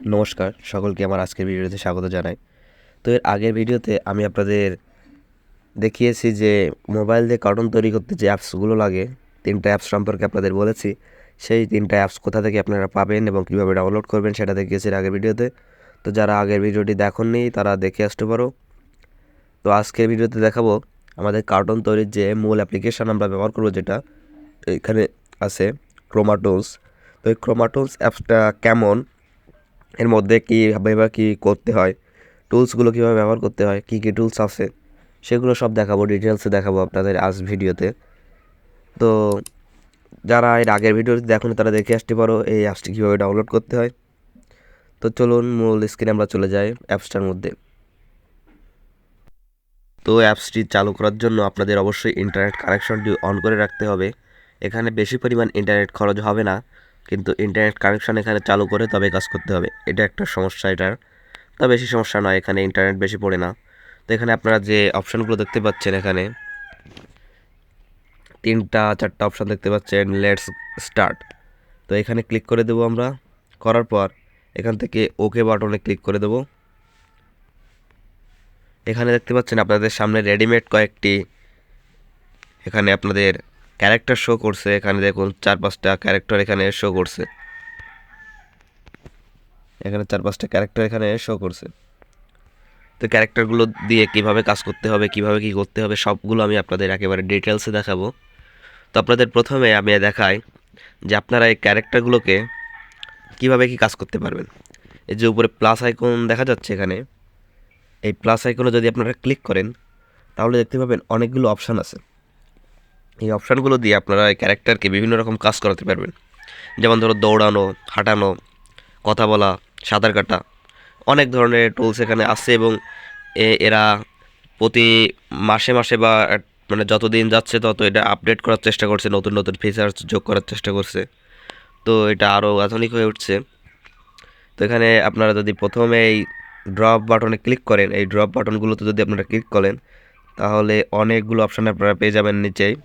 নমস্কার, সকলকে আমার আজকের ভিডিওতে স্বাগত জানাই। তো এর আগের ভিডিওতে আমি আপনাদের দেখিয়েছি যে মোবাইল দিয়ে কার্টুন তৈরি করতে যে অ্যাপসগুলো লাগে, 3টা অ্যাপস সম্পর্কে আপনাদের বলেছি। সেই 3টা অ্যাপস কোথা থেকে আপনারা পাবেন এবং কীভাবে ডাউনলোড করবেন সেটা দেখিয়েছি এর আগের ভিডিওতে। তো যারা আগের ভিডিওটি দেখেননি তারা দেখে আসতে পারো। তো আজকের ভিডিওতে দেখাবো আমাদের কার্টুন তৈরির যে মূল অ্যাপ্লিকেশান আমরা ব্যবহার করবো, যেটা এখানে আছে ক্রোমা টুলস। তো এই ক্রোমা টুলস অ্যাপসটা কেমন, এর মধ্যে কীভাবে বা কী করতে হয়, টুলসগুলো কীভাবে ব্যবহার করতে হয়, কী কী টুলস আছে, সেগুলো সব দেখাবো, ডিটেলসে দেখাবো আপনাদের আজ ভিডিওতে। তো যারা এর আগের ভিডিওটি দেখুন তারা দেখে আসতে পারো এই অ্যাপসটি কীভাবে ডাউনলোড করতে হয়। তো চলুন মূল স্ক্রিনে আমরা চলে যাই অ্যাপসটার মধ্যে। তো অ্যাপসটি চালু করার জন্য আপনাদের অবশ্যই ইন্টারনেট কানেকশনটি অন করে রাখতে হবে। এখানে বেশি পরিমাণ ইন্টারনেট খরচ হবে না, কিন্তু ইন্টারনেট কানেকশন এখানে চালু করে তবে কাজ করতে হবে, এটা একটা সমস্যা এটার। তা বেশি সমস্যা নয়, এখানে ইন্টারনেট বেশি পড়ে না। তো এখানে আপনারা যে অপশানগুলো দেখতে পাচ্ছেন, এখানে 3-4টা অপশান দেখতে পাচ্ছেন। লেটস স্টার্ট, তো এখানে ক্লিক করে দেবো আমরা। করার পর এখান থেকে ওকে বাটনে ক্লিক করে দেবো। এখানে দেখতে পাচ্ছেন আপনাদের সামনে রেডিমেড কয়েকটি এখানে আপনাদের ক্যারেক্টার শো করছে। এখানে দেখুন 4-5টা ক্যারেক্টার এখানে শো করছে। এখানে 4-5টা ক্যারেক্টার এখানে শো করছে। তো ক্যারেক্টারগুলো দিয়ে কিভাবে কাজ করতে হবে, কিভাবে কি করতে হবে, সবগুলো আমি আপনাদের একেবারে ডিটেলসে দেখাবো। তো আপনাদের প্রথমে আমি দেখাই যে আপনারা এই ক্যারেক্টারগুলোকে কিভাবে কি কাজ করতে পারবেন। এই যে উপরে প্লাস আইকন দেখা যাচ্ছে, এখানে এই প্লাস আইকনে যদি আপনারা ক্লিক করেন তাহলে দেখতে পাবেন অনেকগুলো অপশান আছে। এই অপশানগুলো দিয়ে আপনারা এই ক্যারেক্টারকে বিভিন্ন রকম কাজ করাতে পারবেন। যেমন ধরো দৌড়ানো, হাঁটানো, কথা বলা, সাঁতার কাটা, অনেক ধরনের টুলস এখানে আছে। এবং এরা প্রতি মাসে মাসে বা মানে যত দিন যাচ্ছে তত এটা আপডেট করার চেষ্টা করছে, নতুন নতুন ফিচার্স যোগ করার চেষ্টা করছে। তো এটা আরও আধুনিক হয়ে উঠছে। তো এখানে আপনারা যদি প্রথমে এই ড্রপ বাটনে ক্লিক করেন, এই ড্রপ বাটনগুলোতে যদি আপনারা ক্লিক করেন তাহলে অনেকগুলো অপশান আপনারা পেয়ে যাবেন নিচেই।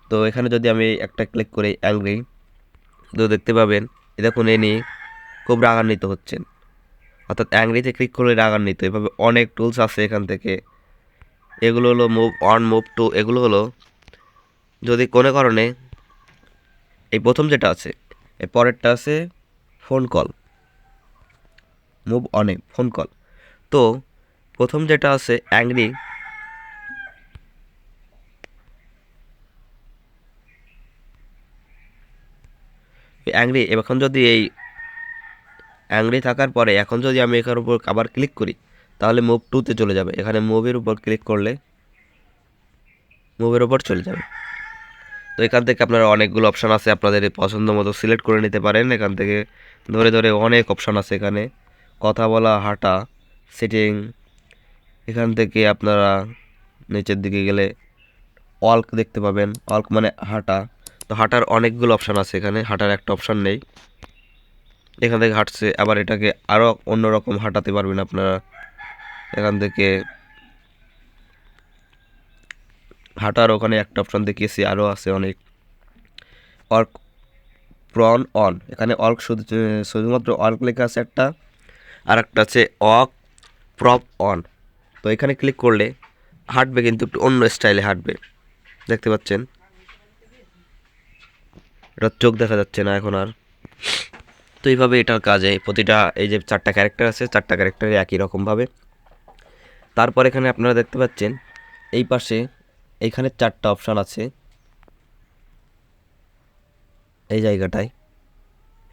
তো এখানে যদি আমি একটা ক্লিক করি অ্যাংরি, তো দেখতে পাবেন দেখুন এনি খুব রাগান্বিত হচ্ছেন, অর্থাৎ অ্যাংরিতে ক্লিক করলে রাগান্বিত। এভাবে অনেক টুলস আছে এখান থেকে। এগুলো হলো মুভ অন, মুভ টু, এগুলো হলো যদি কোনো কারণে এই প্রথম যেটা আছে, এর পরেরটা আছে ফোন কল, মুভ অনে ফোন কল। তো প্রথম যেটা আছে অ্যাংরি, অ্যাংরি এখন যদি এই অ্যাংরি থাকার পরে এখন যদি আমি এখানের উপর আবার ক্লিক করি তাহলে মুভ টুতে চলে যাবে। এখানে মুভের উপর ক্লিক করলে মুভের উপর চলে যাবে। তো এখান থেকে আপনারা অনেকগুলো অপশান আছে, আপনাদের পছন্দ মতো সিলেক্ট করে নিতে পারেন। এখান থেকে ধরে ধরে অনেক অপশান আছে এখানে, কথা বলা, হাঁটা, সিটিং। এখান থেকে আপনারা নিচের দিকে গেলে ওয়াল্ক দেখতে পাবেন, ওয়াল্ক মানে হাঁটা। তো হাঁটার অনেকগুলো অপশান আছে, এখানে হাঁটার একটা অপশান নেই। এখান থেকে হাঁটছে, আবার এটাকে আরও অন্যরকম হাঁটাতে পারবেন আপনারা। এখান থেকে হাঁটার ওখানে একটা অপশান দেখিয়েছি, আরও আছে অনেক। ওয়ার্ক প্রন অন, এখানে ওয়ার্ক শুধুমাত্র ওয়ার্ক লেখা আছে একটা, আর একটা আছে ওয়াক প্রপ অন। তো এখানে ক্লিক করলে হাঁটবে, কিন্তু একটু অন্য স্টাইলে হাঁটবে, দেখতে পাচ্ছেন। এটা চোখ দেখা যাচ্ছে না এখন আর। তো এইভাবে এটার কাজে প্রতিটা এই যে 4টা ক্যারেক্টার আছে, 4টা ক্যারেক্টারে একই রকমভাবে। তারপর এখানে আপনারা দেখতে পাচ্ছেন এই পাশে এইখানে 4টা অপশান আছে এই জায়গাটায়।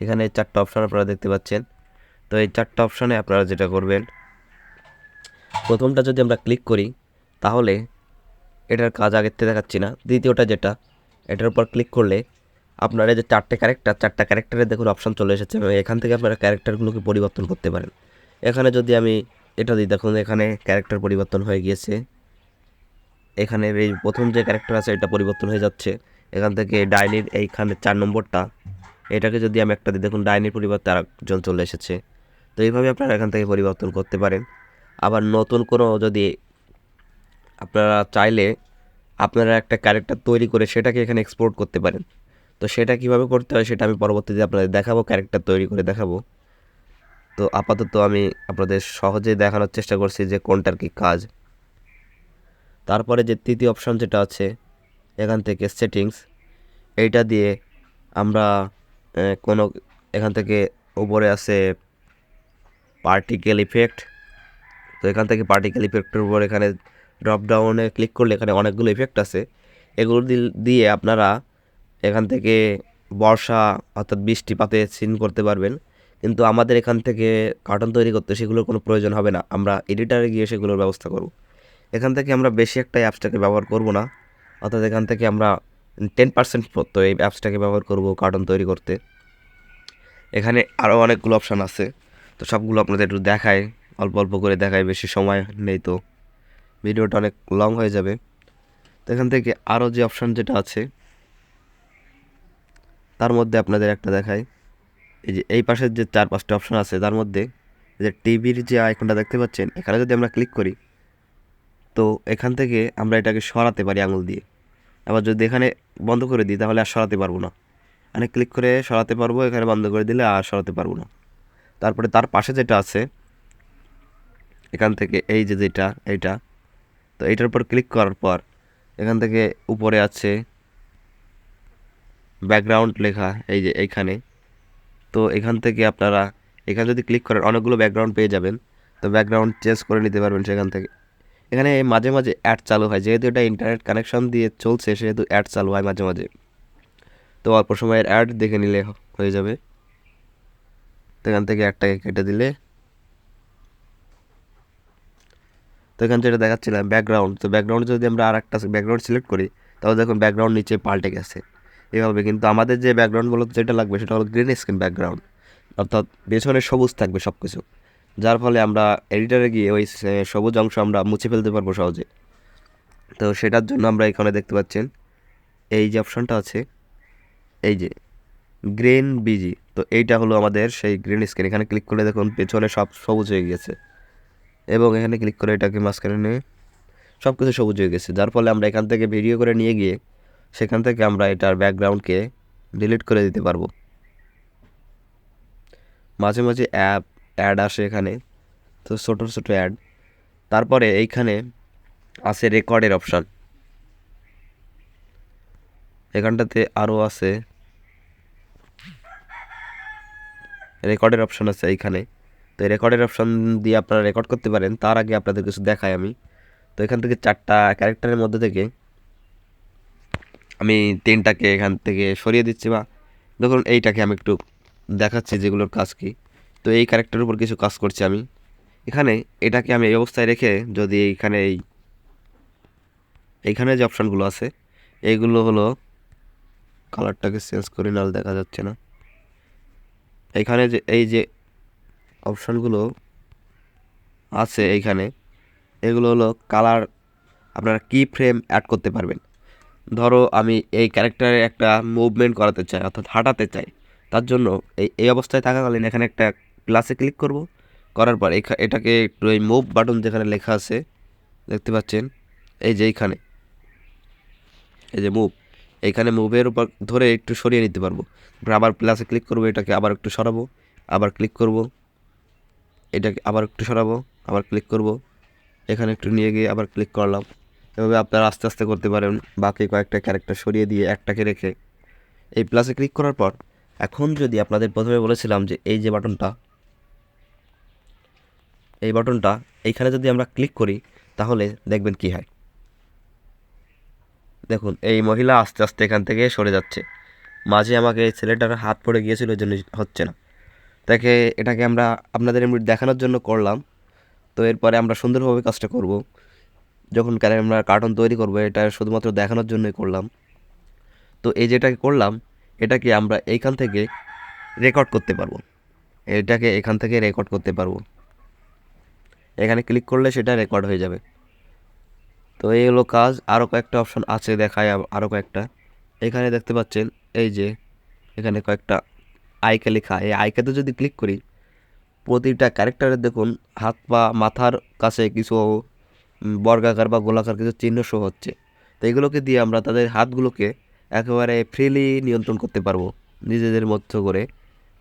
এখানে 4টা অপশান আপনারা দেখতে পাচ্ছেন। তো এই 4টা অপশানে আপনারা যেটা করবেন, প্রথমটা যদি আমরা ক্লিক করি তাহলে এটার কাজ আগের থেকে দেখাচ্ছি না। দ্বিতীয়টা যেটা, এটার উপর ক্লিক করলে আপনারা যে 4টা ক্যারেক্টারে দেখুন অপশান চলে এসেছে, এবং এখান থেকে আপনারা ক্যারেক্টারগুলোকে পরিবর্তন করতে পারেন। এখানে যদি আমি এটা দিই, দেখুন এখানে ক্যারেক্টার পরিবর্তন হয়ে গিয়েছে। এখানে এই প্রথম যে ক্যারেক্টার আছে এটা পরিবর্তন হয়ে যাচ্ছে। এখান থেকে ডাইনির এইখানে 4 নম্বরটা, এটাকে যদি আমি একটা দিই, দেখুন ডাইনির পরিবর্তে আরেকজন চলে এসেছে। তো এইভাবে আপনারা এখান থেকে পরিবর্তন করতে পারেন। আবার নতুন কোনো যদি আপনারা চাইলে আপনারা একটা ক্যারেক্টার তৈরি করে সেটাকে এখানে এক্সপোর্ট করতে পারেন। তো সেটা কিভাবে করতে হয় সেটা আমি পরবর্তীতে আপনাদের দেখাবো, ক্যারেক্টার তৈরি করে দেখাবো। তো আপাতত আমি আপনাদের সহজেই দেখানোর চেষ্টা করছি যে কোনটার কি কাজ। তারপরে যে তৃতীয় অপশান যেটা আছে এখান থেকে সেটিংস, এইটা দিয়ে আমরা কোনো এখান থেকে উপরে আছে পার্টিকেল ইফেক্ট। তো এখান থেকে পার্টিকেল ইফেক্টের উপর এখানে ড্রপ ডাউনে ক্লিক করলে এখানে অনেকগুলো ইফেক্ট আছে। এগুলো দিয়ে আপনারা এখান থেকে বর্ষা অর্থাৎ বৃষ্টিপাতে সিন করতে পারবেন। কিন্তু আমাদের এখান থেকে কার্টুন তৈরি করতে সেগুলোর কোনো প্রয়োজন হবে না, আমরা এডিটারে গিয়ে সেগুলোর ব্যবস্থা করব। এখান থেকে আমরা বেশি একটা অ্যাপসটাকে ব্যবহার করব না, অর্থাৎ এখান থেকে আমরা 10% তো এই অ্যাপসটাকে ব্যবহার করব কার্টুন তৈরি করতে। এখানে আরও অনেকগুলো অপশান আছে, তো সবগুলো আপনাদের একটু দেখায়, অল্প অল্প করে দেখায়, বেশি সময় নেই তো ভিডিওটা অনেক লং হয়ে যাবে। তো এখান থেকে আরও যে অপশান যেটা আছে তার মধ্যে আপনাদের একটা দেখায়, এই যে এই পাশের যে 4-5টা অপশান আছে তার মধ্যে যে টিভির যে আইকনটা দেখতে পাচ্ছেন, এখানে যদি আমরা ক্লিক করি তো এখান থেকে আমরা এটাকে সরাতে পারি আঙুল দিয়ে। আবার যদি এখানে বন্ধ করে দিই তাহলে আর সরাতে পারবো না। এখানে ক্লিক করে সরাতে পারবো, এখানে বন্ধ করে দিলে আর সরাতে পারবো না। তারপরে তার পাশে যেটা আছে এখান থেকে এই যে যেটা এইটা, তো এইটার উপর ক্লিক করার পর এখান থেকে উপরে আছে ব্যাকগ্রাউন্ড লেখা, এই যে এইখানে। তো এখান থেকে আপনারা এখানে যদি ক্লিক করেন অনেকগুলো ব্যাকগ্রাউন্ড পেয়ে যাবেন, তো ব্যাকগ্রাউন্ড চেঞ্জ করে নিতে পারবেন সেখান থেকে। এখানে মাঝে মাঝে অ্যাড চালু হয়, যেহেতু এটা ইন্টারনেট কানেকশন দিয়ে চলছে সেহেতু অ্যাড চালু হয় মাঝে মাঝে, তো অল্প সময়ের অ্যাড দেখে নিলে হয়ে যাবে। তো এখান থেকে অ্যাডটাকে কেটে দিলে, তো এখানে যেটা দেখাচ্ছিলাম ব্যাকগ্রাউন্ড, তো ব্যাকগ্রাউন্ড যদি আমরা আর একটা ব্যাকগ্রাউন্ড সিলেক্ট করি তাহলে দেখুন ব্যাকগ্রাউন্ড নিচে পাল্টে গেছে এভাবে। কিন্তু আমাদের যে ব্যাকগ্রাউন্ডগুলো যেটা লাগবে সেটা হলো গ্রিন স্ক্রিন ব্যাকগ্রাউন্ড, অর্থাৎ পেছনে সবুজ থাকবে সব কিছু, যার ফলে আমরা এডিটারে গিয়ে ওই সবুজ অংশ আমরা মুছে ফেলতে পারবো সহজে। তো সেটার জন্য আমরা এখানে দেখতে পাচ্ছেন এই যে অপশনটা আছে, এই যে গ্রিন বিজি, তো এইটা হলো আমাদের সেই গ্রিন স্ক্রিন। এখানে ক্লিক করলে দেখুন পেছনে সব সবুজ হয়ে গেছে, এবং এখানে ক্লিক করে এটাকে মাঝখানে নিয়ে সব কিছু সবুজ হয়ে গেছে, যার ফলে আমরা এখান থেকে ভিডিও করে নিয়ে গিয়ে সেখান থেকে আমরা এটার ব্যাকগ্রাউন্ডকে ডিলিট করে দিতে পারবো। মাঝে মাঝে অ্যাড আসে এখানে, তো ছোটো ছোটো অ্যাড। তারপরে এইখানে আছে রেকর্ডের অপশান, এখানটাতে আরও আছে রেকর্ডের অপশান আছে এইখানে। তো এই রেকর্ডের অপশান দিয়ে আপনারা রেকর্ড করতে পারেন। তার আগে আপনাদের কিছু দেখাই আমি। তো এখান থেকে 4টা ক্যারেক্টারের মধ্যে থেকে আমি 3টাকে এখান থেকে সরিয়ে দিচ্ছি, বা দেখুন এইটাকে আমি একটু দেখাচ্ছি যেগুলোর কাজ কী। তো এই ক্যারেক্টারের উপর কিছু কাজ করছি আমি এখানে, এটাকে আমি এই অবস্থায় রেখে যদি এইখানে যে অপশানগুলো আছে এইগুলো হলো, কালারটাকে চেঞ্জ করে নাহলে দেখা যাচ্ছে না। এইখানে যে এই যে অপশানগুলো আছে এইখানে, এগুলো হলো কালার, আপনারা কি ফ্রেম অ্যাড করতে পারবেন। ধরো আমি এই ক্যারেক্টারে একটা মুভমেন্ট করাতে চাই অর্থাৎ হাঁটাতে চাই, তার জন্য এই অবস্থায় থাকাকালীন এখানে একটা প্লাসে ক্লিক করব, করার পর এটাকে একটু এই মুভ বাটন যেখানে লেখা আছে দেখতে পাচ্ছেন, এই যে এইখানে এই যে মুভ, এইখানে মুভের উপর ধরে একটু সরিয়ে নিতে পারবো। আবার প্লাসে ক্লিক করবো, এটাকে আবার একটু সরাবো, আবার ক্লিক করব, এটাকে আবার একটু সরাবো, আবার ক্লিক করব, এখানে একটু নিয়ে গিয়ে আবার ক্লিক করলাম। এভাবে আপনারা আস্তে আস্তে করতে পারেন, বাকি কয়েকটা ক্যারেক্টার সরিয়ে দিয়ে একটাকে রেখে। এই প্লাসে ক্লিক করার পর এখন যদি আপনাদের প্রথমে বলেছিলাম যে এই যে বাটনটা, এই বাটনটা এইখানে যদি আমরা ক্লিক করি তাহলে দেখবেন কি হয়। দেখুন এই মহিলা আস্তে আস্তে এখান থেকে সরে যাচ্ছে, মাঝে আমাকে ছেলেটার হাত পড়ে গিয়েছিল ওই জন্য হচ্ছে না। তাকে এটাকে আমরা আপনাদের এমনি দেখানোর জন্য করলাম। তো এরপরে আমরা সুন্দরভাবে কাজটা করব, যখন আমরা কার্টুন তৈরি করব এটা শুধুমাত্র দেখানোর জন্যই করলাম। তো এই যেটাকে করলাম এটাকে আমরা এইখান থেকে রেকর্ড করতে পারবো, এটাকে এখান থেকে রেকর্ড করতে পারবো, এখানে ক্লিক করলে সেটা রেকর্ড হয়ে যাবে। তো এই হলো কাজ। আরও কয়েকটা অপশন আছে, দেখায় আরও কয়েকটা। এখানে দেখতে পাচ্ছেন এই যে এখানে কয়েকটা আইকে লেখা, এই আইকাতে যদি ক্লিক করি প্রতিটা ক্যারেক্টারের দেখুন হাত বা মাথার কাছে কিছু বর্গাকার বা গোলাকার কিছু চিহ্ন শো হচ্ছে। তো এগুলোকে দিয়ে আমরা তাদের হাতগুলোকে একেবারে ফ্রিলি নিয়ন্ত্রণ করতে পারবো, নিজেদের মতো করে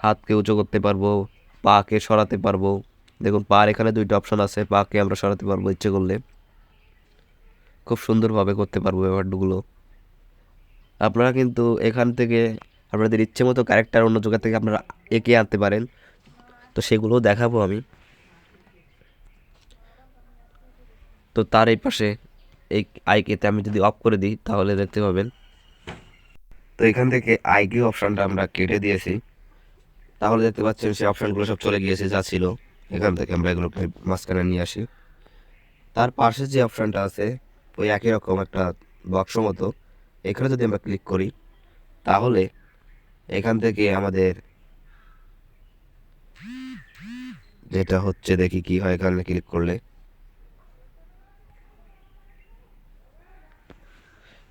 হাতকে উঁচু করতে পারবো, পাকে সরাতে পারবো। দেখুন পার এখানে দুইটা অপশন আছে, পাকে আমরা সরাতে পারবো ইচ্ছে করলে, খুব সুন্দরভাবে করতে পারবো ব্যাপারগুলো। আপনারা কিন্তু এখান থেকে আপনাদের ইচ্ছে মতো ক্যারেক্টার অন্য জায়গা থেকে আপনারা এঁকে আনতে পারেন, তো সেগুলোও দেখাবো আমি। তো তার এই পাশে এই আইকেতে আমি যদি অফ করে দিই তাহলে দেখতে পাবেন, তো এখান থেকে আইকিউ অপশানটা আমরা কেটে দিয়েছি, তাহলে দেখতে পাচ্ছেন সেই অপশানগুলো সব চলে গিয়েছে যা ছিল। এখান থেকে আমরা এগুলোকে মাঝখানে নিয়ে আসি। তার পাশে যে অপশানটা আছে ওই একই রকম একটা বক্স মতো, এখানে যদি আমরা ক্লিক করি তাহলে এখান থেকে আমাদের যেটা হচ্ছে, দেখি কি হয় এখানে ক্লিক করলে।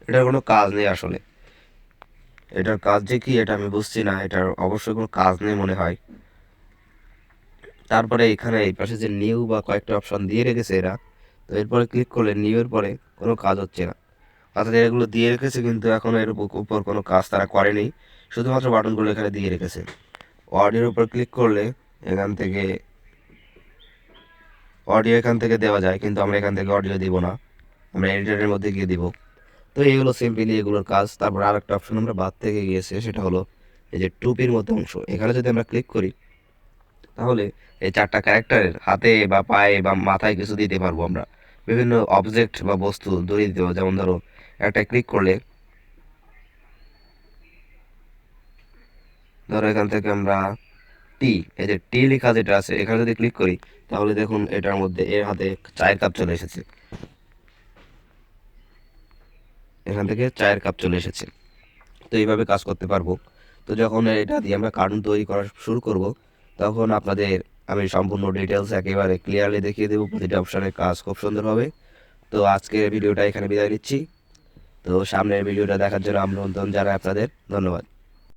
এটার কোনো কাজ নেই আসলে, এটার কাজ যে কি এটা আমি বুঝছি না, এটার অবশ্যই কোনো কাজ নেই মনে হয়। তারপরে এখানে এই পাশে যে নিউ বা কয়েকটা অপশন দিয়ে রেখেছে এরা, তো এরপরে ক্লিক করলে নিউ এর পরে কোনো কাজ হচ্ছে না। অর্থাৎ এগুলো দিয়ে রেখেছে কিন্তু এখনো এর উপর কোনো কাজ তারা করেনি, শুধুমাত্র বাটনগুলো এখানে দিয়ে রেখেছে। অডিওর উপর ক্লিক করলে এখান থেকে অডিও এখান থেকে দেওয়া যায়, কিন্তু আমরা এখান থেকে অডিও দিব না, আমরা এডিটরের মধ্যে গিয়ে দিব। তো এইগুলো সিম্পলি এগুলোর কাজ। তারপর আর একটা অপশন আমরা বাদ থেকে গিয়েছে, সেটা হলো এই যে টুপির মতো অংশ, এখানে যদি আমরা ক্লিক করি তাহলে এই চারটা ক্যারেক্টারের হাতে বা পায়ে বা মাথায় কিছু দিতে পারবো আমরা, বিভিন্ন অবজেক্ট বা বস্তু ধরিয়ে দিতে পারবো। যেমন ধরো একটা ক্লিক করলে, ধরো এখান থেকে আমরা টি, এই যে টি লেখা যেটা আছে এখানে যদি ক্লিক করি তাহলে দেখুন এটার মধ্যে এর হাতে চায়ের কাপ চলে এসেছে, এখান থেকে চায়ের কাপ চলে এসেছে। তো এইভাবে কাজ করতে পারবো। তো যখন এটা দিয়ে আমরা কার্টুন তৈরি করা শুরু করব তখন আপনাদের আমি সম্পূর্ণ ডিটেলস একেবারে ক্লিয়ারলি দেখিয়ে দেবো, প্রতিটা অপশানের কাজ খুব সুন্দরভাবে। তো আজকের ভিডিওটা এখানে বিদায় নিচ্ছি। তো সামনের ভিডিওটা দেখার জন্য আমন্ত্রণ জানাই আপনাদের, ধন্যবাদ।